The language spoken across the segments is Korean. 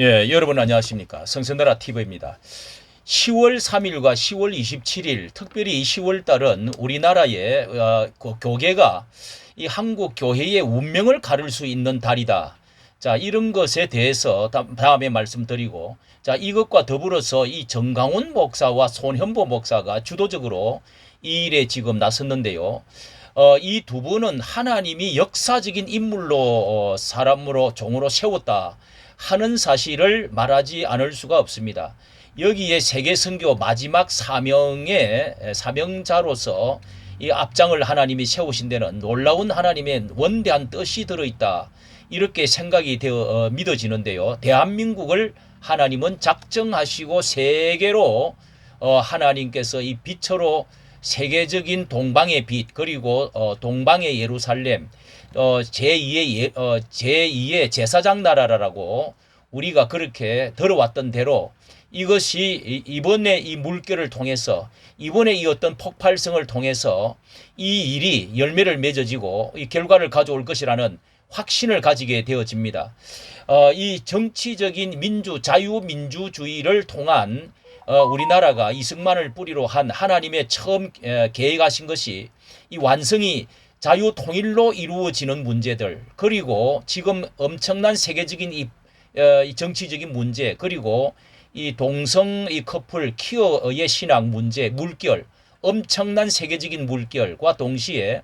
예, 여러분 안녕하십니까. 성선나라 TV입니다. 10월 3일과 10월 27일, 특별히 이 10월 달은 우리나라의 그 교계가 이 한국 교회의 운명을 가를 수 있는 달이다. 자, 이런 것에 대해서 다음에 말씀드리고, 자, 이것과 더불어서 이 정강훈 목사와 손현보 목사가 주도적으로 이 일에 지금 나섰는데요. 이 두 분은 하나님이 역사적인 인물로 사람으로 종으로 세웠다 하는 사실을 말하지 않을 수가 없습니다. 여기에 세계 선교 마지막 사명의 사명자로서 이 앞장을 하나님이 세우신 데는 놀라운 하나님의 원대한 뜻이 들어있다. 이렇게 생각이 되어 믿어지는데요. 대한민국을 하나님은 작정하시고 세계로 하나님께서 이 빛으로 세계적인 동방의 빛 그리고 동방의 예루살렘 제2의 제사장 나라라고 우리가 그렇게 들어왔던 대로 이것이 이번에 이 물결을 통해서 이번에 이 어떤 폭발성을 통해서 이 일이 열매를 맺어지고 이 결과를 가져올 것이라는 확신을 가지게 되어집니다. 이 정치적인 자유민주주의를 통한 우리나라가 이승만을 뿌리로 한 하나님의 처음 계획하신 것이 이 완성이 자유통일로 이루어지는 문제들 그리고 지금 엄청난 세계적인 이 정치적인 문제 그리고 이 동성 이 커플 퀴어의 신앙 문제 물결 엄청난 세계적인 물결과 동시에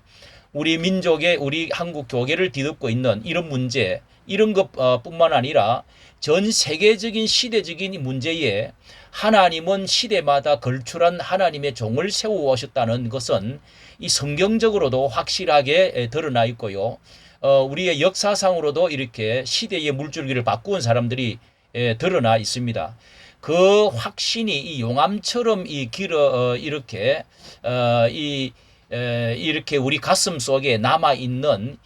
우리 민족의 우리 한국 교계를 뒤덮고 있는 이런 문제 이런 것뿐만 아니라 전 세계적인 시대적인 문제에 하나님은 시대마다 걸출한 하나님의 종을 세워 오셨다는 것은 이 성경적으로도 확실하게 드러나 있고요. 우리의 역사상으로도 이렇게 시대의 물줄기를 바꾸은 사람들이 드러나 있습니다. 그 확신이 이 용암처럼 이 길어 이렇게 이렇게 우리 가슴 속에 남아 있는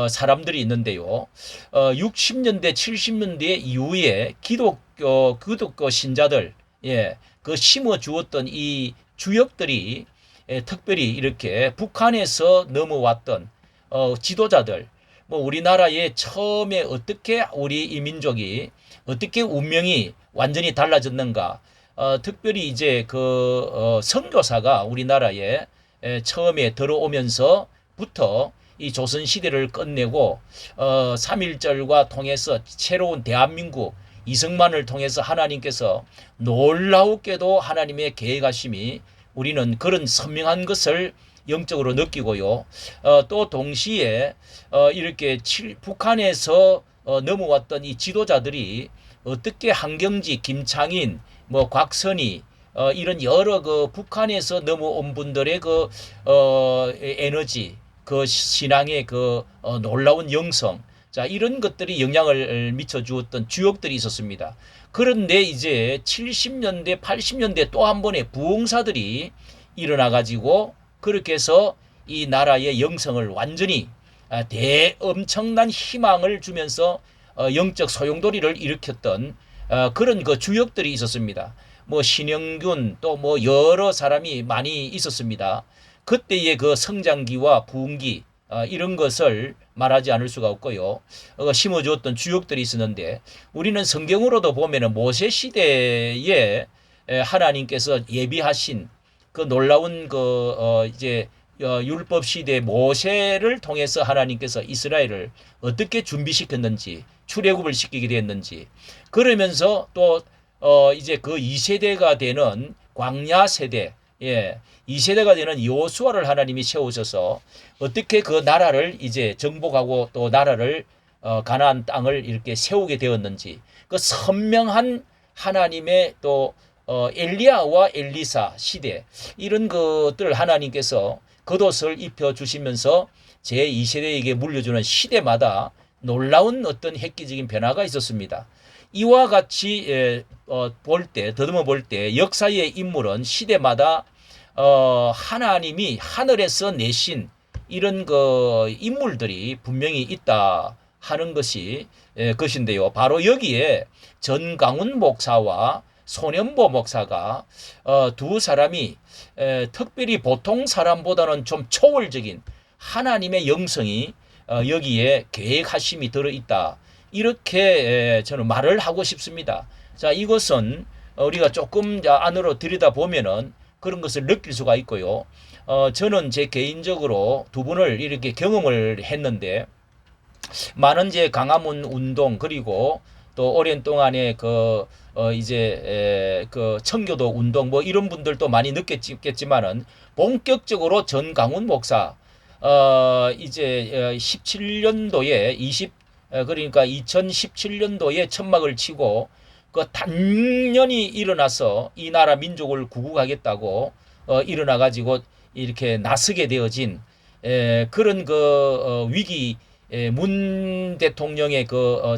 사람들이 있는데요. 60년대, 70년대 이후에 기독교 신자들, 예, 그 심어 주었던 이 주역들이 특별히 이렇게 북한에서 넘어왔던 지도자들, 뭐 우리나라의 처음에 어떻게 우리 이 민족이 어떻게 운명이 완전히 달라졌는가, 특별히 이제 그 선교사가 우리나라에 처음에 들어오면서부터 이 조선시대를 끝내고 3.1절과 통해서 새로운 대한민국 이승만을 통해서 하나님께서 놀라우게도 하나님의 계획하심이 우리는 그런 선명한 것을 영적으로 느끼고요. 또 동시에 이렇게 북한에서 넘어왔던 이 지도자들이 어떻게 한경지, 김창인, 뭐 곽선희 이런 여러 그 북한에서 넘어온 분들의 그 에너지, 그 신앙의 그 놀라운 영성, 자 이런 것들이 영향을 미쳐 주었던 주역들이 있었습니다. 그런데 이제 70년대, 80년대 또 한 번의 부흥사들이 일어나 가지고 그렇게 해서 이 나라의 영성을 완전히 엄청난 희망을 주면서 영적 소용돌이를 일으켰던 그런 그 주역들이 있었습니다. 뭐 신영균 또 뭐 여러 사람이 많이 있었습니다. 그때의 그 성장기와 부흥기 이런 것을 말하지 않을 수가 없고요. 심어주었던 주역들이 있었는데 우리는 성경으로도 보면은 모세 시대에 하나님께서 예비하신 그 놀라운 그 이제 율법 시대 모세를 통해서 하나님께서 이스라엘을 어떻게 준비시켰는지 출애굽을 시키게 됐는지 그러면서 또 이제 그 2세대가 되는 광야 세대, 예, 2세대가 되는 여호수아를 하나님이 세우셔서 어떻게 그 나라를 이제 정복하고 또 나라를 가나안 땅을 이렇게 세우게 되었는지 그 선명한 하나님의 또 엘리야와 엘리사 시대 이런 것들 하나님께서 겉옷을 입혀 주시면서 제2세대에게 물려주는 시대마다 놀라운 어떤 획기적인 변화가 있었습니다. 이와 같이 더듬어 볼 때 역사의 인물은 시대마다 하나님이 하늘에서 내신 이런 그 인물들이 분명히 있다 하는 것인데요. 바로 여기에 전강훈 목사와 손현보 목사가 두 사람이 특별히 보통 사람보다는 좀 초월적인 하나님의 영성이 여기에 계획하심이 들어있다. 이렇게 저는 말을 하고 싶습니다. 자, 이것은 우리가 조금 안으로 들여다보면은 그런 것을 느낄 수가 있고요. 저는 제 개인적으로 두 분을 이렇게 경험을 했는데, 많은 제 강화문 운동, 그리고 또 오랜 동안에 그 청교도 운동 뭐 이런 분들도 많이 느꼈겠지만은, 본격적으로 전강훈 목사 이제 17년도에 그러니까 2017년도에 천막을 치고 그 단연히 일어나서 이 나라 민족을 구국하겠다고 일어나 가지고 이렇게 나서게 되어진 그런 위기, 문 대통령의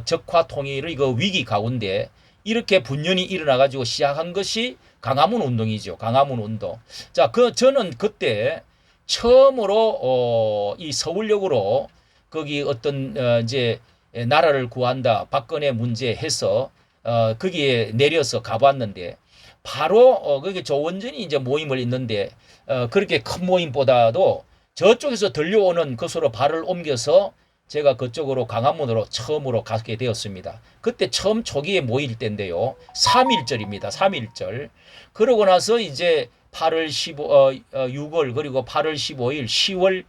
적화 통일의 그 위기 가운데 이렇게 분연히 일어나 가지고 시작한 것이 강화문 운동이죠. 강화문 운동. 자, 저는 그때 처음으로 이 서울역으로 거기 어떤 이제 나라를 구한다, 박근혜 문제 해서 거기에 내려서 가봤는데, 바로 거기 조원전이 이제 모임을 있는데, 그렇게 큰 모임보다도 저쪽에서 들려오는 것으로 발을 옮겨서 제가 그쪽으로 강화문으로 처음으로 가게 되었습니다. 그때 처음 초기에 모일 때인데요. 3.1절입니다. 3.1절. 그러고 나서 이제 8월 6월, 그리고 8월 15일, 10월,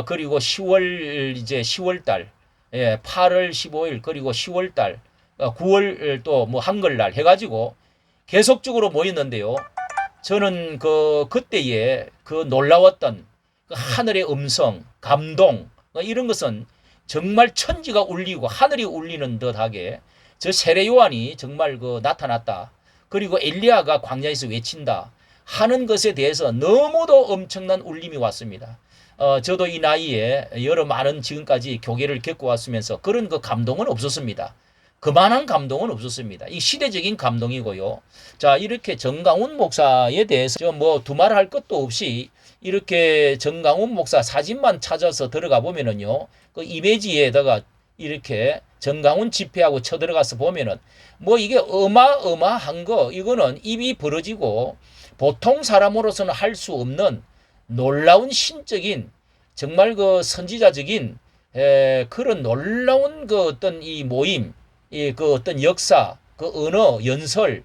그리고 10월, 이제 10월 달, 8월 15일, 그리고 10월 달, 9월 또 뭐 한글날 해가지고 계속적으로 모였는데요. 저는 그때에 그 놀라웠던 그 하늘의 음성, 감동, 이런 것은 정말 천지가 울리고 하늘이 울리는 듯하게 저 세례 요한이 정말 나타났다. 그리고 엘리야가 광야에서 외친다 하는 것에 대해서 너무도 엄청난 울림이 왔습니다. 저도 이 나이에 여러 많은 지금까지 교계를 겪어왔으면서 그런 감동은 없었습니다. 그만한 감동은 없었습니다. 이 시대적인 감동이고요. 자, 이렇게 정강훈 목사에 대해서 뭐 두말할 것도 없이 이렇게 정강훈 목사 사진만 찾아서 들어가 보면은요, 그 이미지에다가 이렇게 정강훈 집회하고 쳐들어가서 보면은 뭐 이게 어마어마한 거, 이거는 입이 벌어지고 보통 사람으로서는 할 수 없는 놀라운 신적인, 정말 선지자적인 그런 놀라운 어떤 이 모임, 어떤 역사, 언어, 연설,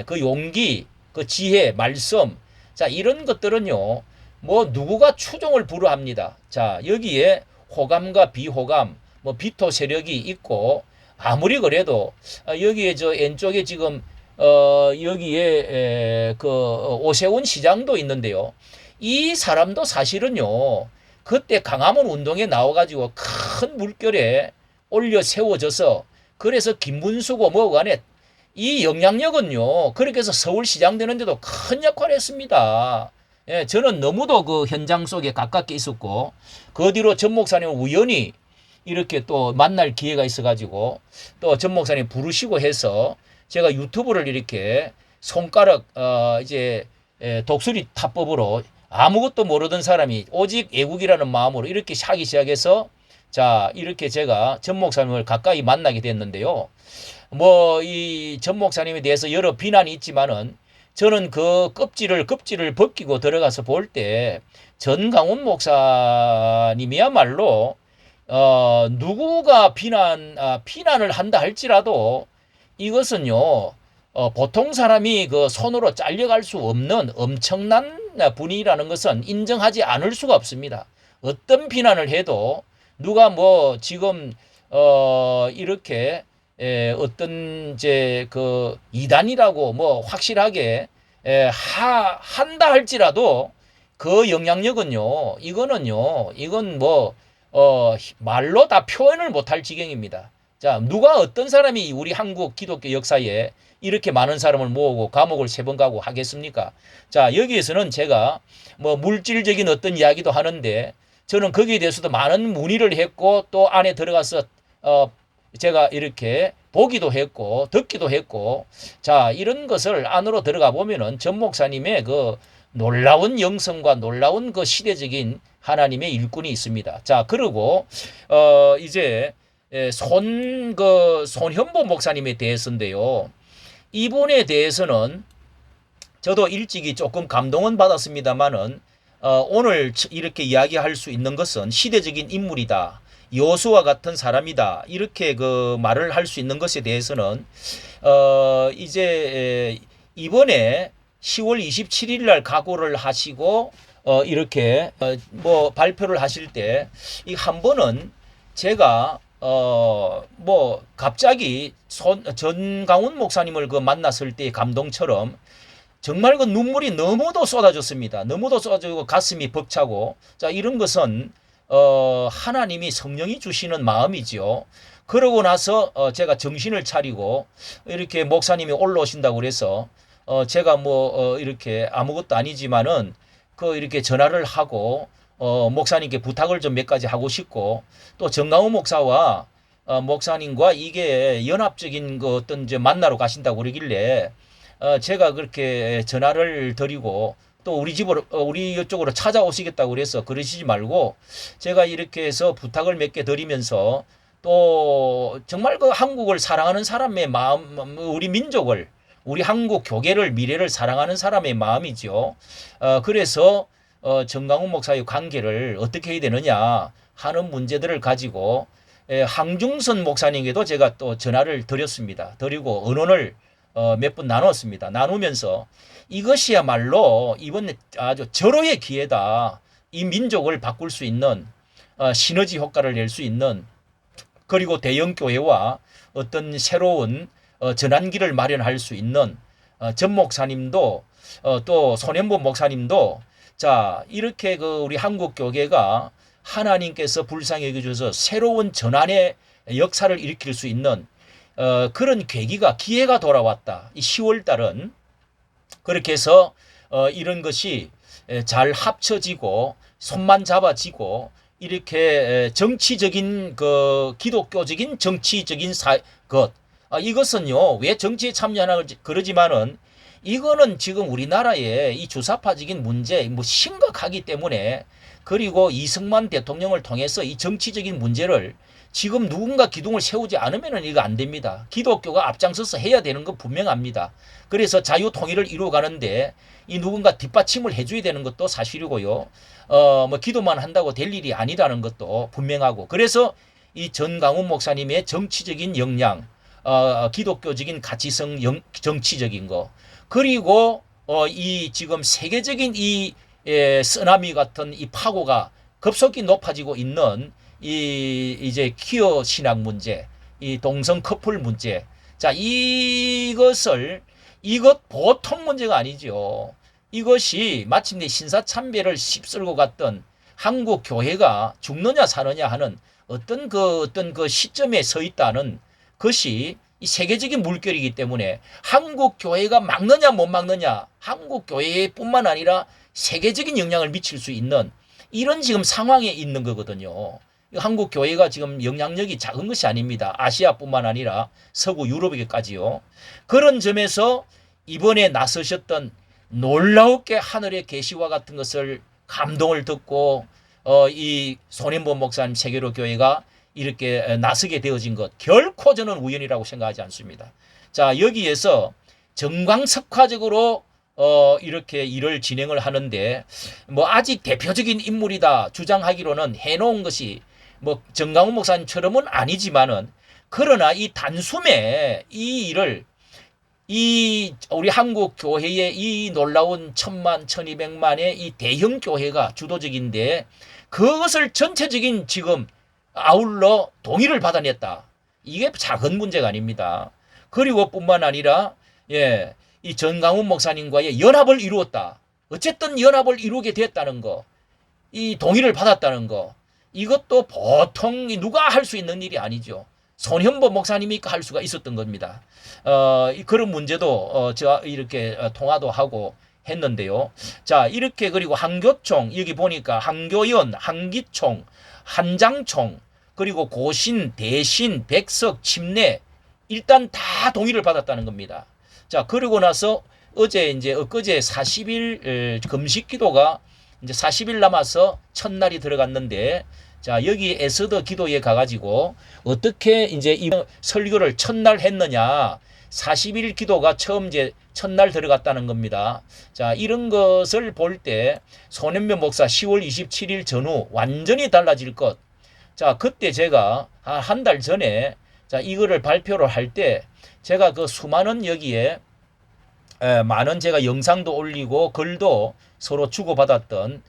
그 용기, 지혜, 말씀, 자, 이런 것들은요, 뭐 누구가 추종을 불허합니다. 자, 여기에 호감과 비호감, 뭐 비토 세력이 있고, 아무리 그래도 여기에 저 왼쪽에 지금 여기에 오세훈 시장도 있는데요. 이 사람도 사실은요, 그때 강화문 운동에 나와가지고 큰 물결에 올려 세워져서, 그래서 김문수고 뭐고 간에 이 영향력은요, 그렇게 해서 서울시장 되는데도 큰 역할을 했습니다. 예, 저는 너무도 그 현장 속에 가깝게 있었고, 그 뒤로 전 목사님을 우연히 이렇게 또 만날 기회가 있어가지고, 또 전 목사님 부르시고 해서 제가 유튜브를 이렇게 손가락, 이제, 독수리 타법으로 아무것도 모르던 사람이 오직 애국이라는 마음으로 이렇게 하기 시작해서, 자, 이렇게 제가 전 목사님을 가까이 만나게 됐는데요. 뭐, 이 전 목사님에 대해서 여러 비난이 있지만은, 저는 그 껍질을 벗기고 들어가서 볼 때, 전강훈 목사님이야말로, 누구가 비난을 한다 할지라도, 이것은요, 보통 사람이 그 손으로 잘려갈 수 없는 엄청난 분이라는 것은 인정하지 않을 수가 없습니다. 어떤 비난을 해도 누가 뭐 지금 이렇게 어떤 이제 이단이라고 뭐 확실하게 한다 할지라도 그 영향력은요, 이건 뭐 말로 다 표현을 못할 지경입니다. 자, 누가 어떤 사람이 우리 한국 기독교 역사에 이렇게 많은 사람을 모으고 감옥을 3번 가고 하겠습니까? 자, 여기에서는 제가 뭐 물질적인 어떤 이야기도 하는데, 저는 거기에 대해서도 많은 문의를 했고, 또 안에 들어가서 제가 이렇게 보기도 했고 듣기도 했고, 자, 이런 것을 안으로 들어가 보면은 전 목사님의 그 놀라운 영성과 놀라운 그 시대적인 하나님의 일꾼이 있습니다. 자, 그리고 이제 손현보 목사님에 대해서인데요. 이분에 대해서는 저도 일찍이 조금 감동은 받았습니다만은, 오늘 이렇게 이야기할 수 있는 것은 시대적인 인물이다. 여수와 같은 사람이다. 이렇게 그 말을 할 수 있는 것에 대해서는 이제 이번에 10월 27일 날 각오를 하시고 이렇게 뭐 발표를 하실 때 이 한 번은 제가 뭐 갑자기 전강훈 목사님을 그 만났을 때의 감동처럼 정말 그 눈물이 너무도 쏟아졌습니다. 너무도 쏟아지고 가슴이 벅차고, 자, 이런 것은 하나님이 성령이 주시는 마음이지요. 그러고 나서 제가 정신을 차리고 이렇게 목사님이 올라오신다고 그래서 제가 뭐 이렇게 아무것도 아니지만은 그 이렇게 전화를 하고 목사님께 부탁을 좀 몇 가지 하고 싶고, 또 정강훈 목사와 목사님과 이게 연합적인 그 어떤 이제 만나러 가신다고 그러길래 제가 그렇게 전화를 드리고, 또 우리 집으로 우리 이쪽으로 찾아오시겠다고 그래서 그러시지 말고 제가 이렇게 해서 부탁을 몇 개 드리면서, 또 정말 그 한국을 사랑하는 사람의 마음, 우리 민족을, 우리 한국 교계를, 미래를 사랑하는 사람의 마음이죠. 그래서 정강훈 목사의 관계를 어떻게 해야 되느냐 하는 문제들을 가지고 항중선 목사님에게도 제가 또 전화를 드렸습니다. 드리고 의논을 몇 분 나눴습니다. 나누면서 이것이야말로 이번 아주 절호의 기회다. 이 민족을 바꿀 수 있는 시너지 효과를 낼 수 있는, 그리고 대형 교회와 어떤 새로운 전환기를 마련할 수 있는 전 목사님도 또 손현보 목사님도, 자, 이렇게 그 우리 한국 교계가 하나님께서 불쌍히 여겨주셔서 새로운 전환의 역사를 일으킬 수 있는 그런 계기가, 기회가 돌아왔다. 이 10월 달은 그렇게 해서 이런 것이 잘 합쳐지고 손만 잡아지고, 이렇게 정치적인 그 기독교적인 정치적인 것, 이것은요 왜 정치에 참여하나 그러지만은 이거는 지금 우리나라의 이 주사파적인 문제 뭐 심각하기 때문에, 그리고 이승만 대통령을 통해서 이 정치적인 문제를 지금 누군가 기둥을 세우지 않으면 이거 안 됩니다. 기독교가 앞장서서 해야 되는 건 분명합니다. 그래서 자유 통일을 이루어가는데 이 누군가 뒷받침을 해줘야 되는 것도 사실이고요. 뭐 기도만 한다고 될 일이 아니라는 것도 분명하고, 그래서 이 전강훈 목사님의 정치적인 역량, 기독교적인 가치성, 정치적인 거, 그리고 이 지금 세계적인 이 쓰나미 같은 이 파고가 급속히 높아지고 있는 이 이제 퀴어 신학 문제, 이 동성 커플 문제, 자, 이것 보통 문제가 아니죠. 이것이 마침내 신사참배를 휩쓸고 갔던 한국 교회가 죽느냐 사느냐 하는 어떤 그 시점에 서 있다는 것이 이 세계적인 물결이기 때문에 한국 교회가 막느냐 못 막느냐, 한국 교회뿐만 아니라 세계적인 영향을 미칠 수 있는 이런 지금 상황에 있는 거거든요. 한국 교회가 지금 영향력이 작은 것이 아닙니다. 아시아뿐만 아니라 서구 유럽에까지요. 그런 점에서 이번에 나서셨던 놀라웠게 하늘의 계시와 같은 것을 감동을 듣고 이 손현보 목사님 세계로 교회가 이렇게 나서게 되어진 것, 결코 저는 우연이라고 생각하지 않습니다. 자, 여기에서 정광석화적으로 이렇게 일을 진행을 하는데, 뭐 아직 대표적인 인물이다 주장하기로는 해놓은 것이 뭐 정강훈 목사님처럼은 아니지만은, 그러나 이 단숨에 이 일을, 이 우리 한국 교회의 이 놀라운 1000만, 1200만의 이 대형 교회가 주도적인데 그것을 전체적인 지금 아울러 동의를 받아냈다. 이게 작은 문제가 아닙니다. 그리고 뿐만 아니라 이 전강훈 목사님과의 연합을 이루었다. 어쨌든 연합을 이루게 됐다는 거, 이 동의를 받았다는 거, 이것도 보통 누가 할 수 있는 일이 아니죠. 손현보 목사님이 할 수가 있었던 겁니다. 그런 문제도 제가 이렇게 통화도 하고 했는데요. 자, 이렇게, 그리고 한교총, 여기 보니까 한교연, 한기총, 한장총, 그리고 고신, 대신, 백석, 침례, 일단 다 동의를 받았다는 겁니다. 자, 그러고 나서 엊그제 40일 금식 기도가 이제 40일 남아서 첫날이 들어갔는데, 자, 여기 에스더 기도에 가가지고 어떻게 이제 이 설교를 첫날 했느냐, 40일 기도가 처음 이제 첫날 들어갔다는 겁니다. 자, 이런 것을 볼 때 손현보 목사 10월 27일 전후 완전히 달라질 것, 자, 그때 제가 한 달 전에 자, 이거를 발표를 할 때 제가 그 수많은 여기에 많은 제가 영상도 올리고 글도 서로 주고받았던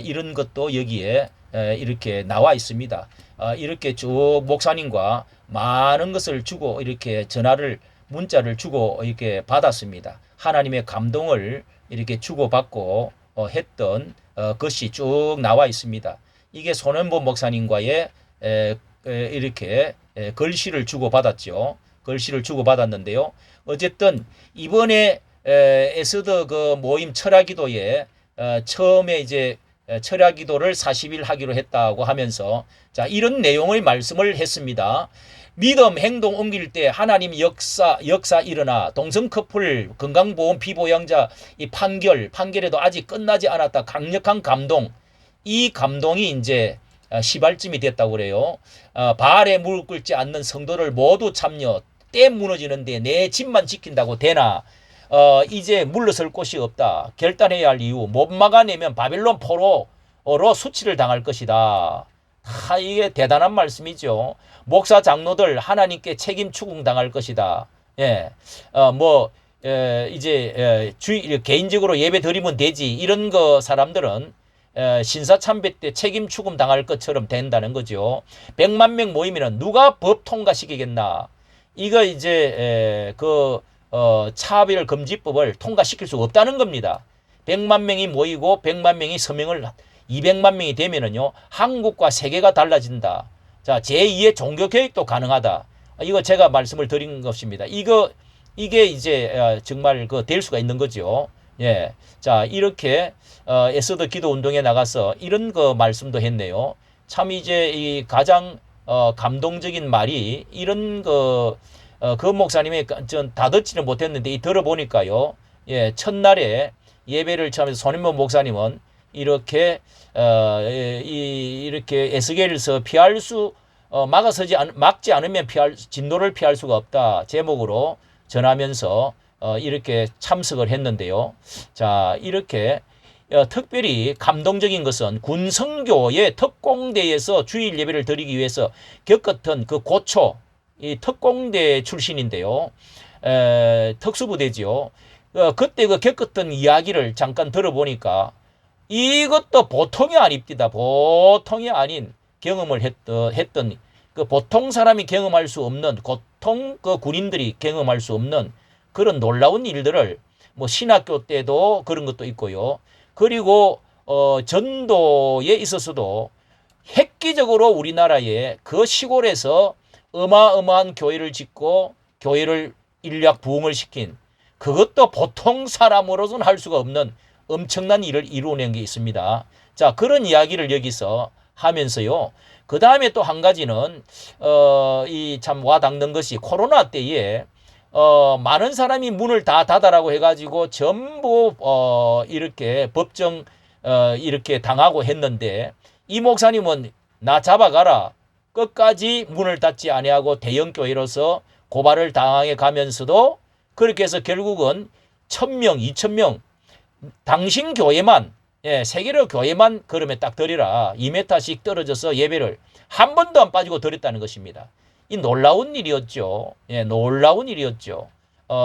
이런 것도 여기에 이렇게 나와 있습니다. 이렇게 쭉 목사님과 많은 것을 주고 이렇게 전화를 문자를 주고 이렇게 받았습니다. 하나님의 감동을 이렇게 주고받고 했던 것이 쭉 나와 있습니다. 이게 손현보 목사님과의 이렇게 글씨를 주고받았죠. 글씨를 주고받았는데요. 어쨌든 이번에 에스더 그 모임 철야기도에 처음에 이제 철야기도를 40일 하기로 했다고 하면서 자, 이런 내용의 말씀을 했습니다. 믿음 행동 옮길 때 하나님 역사 일어나 동성 커플 건강보험 피보양자 이 판결에도 아직 끝나지 않았다. 강력한 감동. 이 감동이 이제 시발쯤이 됐다고 그래요. 바알에 무릎 꿇지 않는 성도를 모두 참여. 때 무너지는데 내 집만 지킨다고 되나? 이제 물러설 곳이 없다. 결단해야 할 이유. 못 막아내면 바빌론 포로로 수치를 당할 것이다. 이게 대단한 말씀이죠. 목사 장로들 하나님께 책임 추궁당할 것이다. 예, 이제 개인적으로 예배 드리면 되지. 이런 거 사람들은 신사참배 때 책임 추금 당할 것처럼 된다는 거죠. 100만 명 모이면 누가 법 통과시키겠나? 이거 이제 차별 금지법을 통과시킬 수 없다는 겁니다. 100만 명이 모이고 100만 명이 서명을 200만 명이 되면은요, 한국과 세계가 달라진다. 자, 제2의 종교개혁도 가능하다. 이거 제가 말씀을 드린 것입니다. 이게 이제 정말 될 수가 있는 거죠. 예. 자, 이렇게 에스더 기도 운동에 나가서 이런 말씀도 했네요. 참 이제 이 가장 감동적인 말이 이런 그 목사님이 전 다 듣지는 못했는데 들어보니까요. 예, 첫날에 예배를 참여해서 손인모 목사님은 이렇게 이렇게 에스겔서 막지 않으면 진노를 피할 수가 없다 제목으로 전하면서 이렇게 참석을 했는데요. 자, 이렇게 특별히 감동적인 것은 군성교의 특공대에서 주일 예배를 드리기 위해서 겪었던 그 고초, 이 특공대 출신인데요. 특수부대지요. 그때 겪었던 이야기를 잠깐 들어보니까 이것도 보통이 아닙니다. 보통이 아닌 경험을 했던 그 보통 사람이 경험할 수 없는 보통 그 군인들이 경험할 수 없는 그런 놀라운 일들을 신학교 때도 그런 것도 있고요. 그리고 전도에 있어서도 획기적으로 우리나라의 그 시골에서 어마어마한 교회를 짓고 교회를 인력 부흥을 시킨 그것도 보통 사람으로서는 할 수가 없는 엄청난 일을 이루어낸 게 있습니다. 자, 그런 이야기를 여기서 하면서요. 그 다음에 또 한 가지는 이 참 와닿는 것이 코로나 때에 많은 사람이 문을 다 닫아라고 해가지고 전부 이렇게 법정 이렇게 당하고 했는데 이 목사님은 나 잡아가라. 끝까지 문을 닫지 아니하고 대형 교회로서 고발을 당해 가면서도 그렇게 해서 결국은 1000명, 2000명 당신 교회만 세계로 교회만 그러면 딱 드리라. 2m씩 떨어져서 예배를 한 번도 안 빠지고 드렸다는 것입니다. 이 놀라운 일이었죠. 놀라운 일이었죠.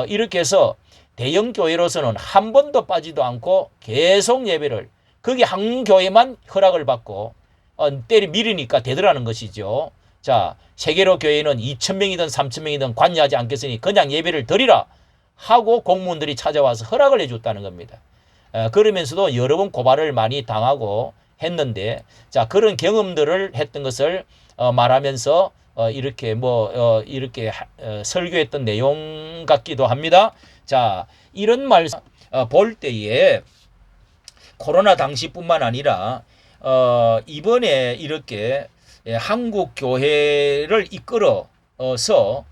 이렇게 해서 대형 교회로서는 한 번도 빠지도 않고 계속 예배를 거기 한 교회만 허락을 받고 때리 밀으니까 되더라는 것이죠. 자, 세계로 교회는 2000명이든 3000명이든 관여하지 않겠으니 그냥 예배를 드리라 하고 공무원들이 찾아와서 허락을 해줬다는 겁니다. 그러면서도 여러 번 고발을 많이 당하고 했는데 자, 그런 경험들을 했던 것을 말하면서 이렇게 이렇게 설교했던 내용 같기도 합니다. 자, 이런 말씀 볼 때에 코로나 당시뿐만 아니라 이번에 이렇게 한국 교회를 이끌어서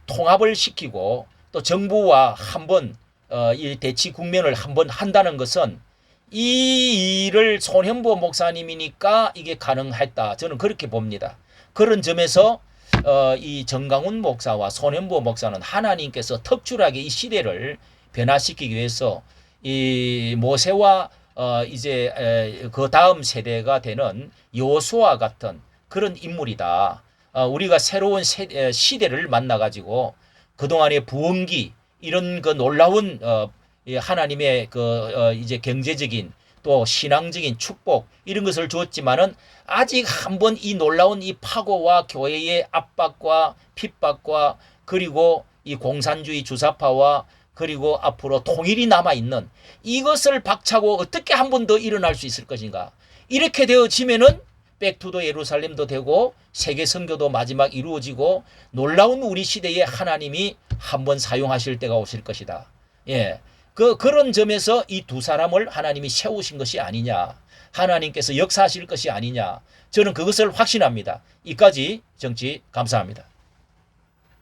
통합을 시키고 또 정부와 한번 이 대치 국면을 한번 한다는 것은 이 일을 손현보 목사님이니까 이게 가능했다. 저는 그렇게 봅니다. 그런 점에서 이 정강훈 목사와 손현보 목사는 하나님께서 특출하게 이 시대를 변화시키기 위해서 이 모세와 이제 그 다음 세대가 되는 여호수아 같은 그런 인물이다. 우리가 새로운 시대를 만나가지고 그동안의 부흥기 이런 그 놀라운 하나님의 이제 경제적인 또 신앙적인 축복 이런 것을 주었지만은 아직 한번 이 놀라운 이 파고와 교회의 압박과 핍박과 그리고 이 공산주의 주사파와 그리고 앞으로 통일이 남아있는 이것을 박차고 어떻게 한 번 더 일어날 수 있을 것인가. 이렇게 되어지면은 백투더 예루살렘도 되고 세계 선교도 마지막 이루어지고 놀라운 우리 시대에 하나님이 한번 사용하실 때가 오실 것이다. 예. 그런 점에서 이 두 사람을 하나님이 세우신 것이 아니냐. 하나님께서 역사하실 것이 아니냐. 저는 그것을 확신합니다. 이까지 정치 감사합니다.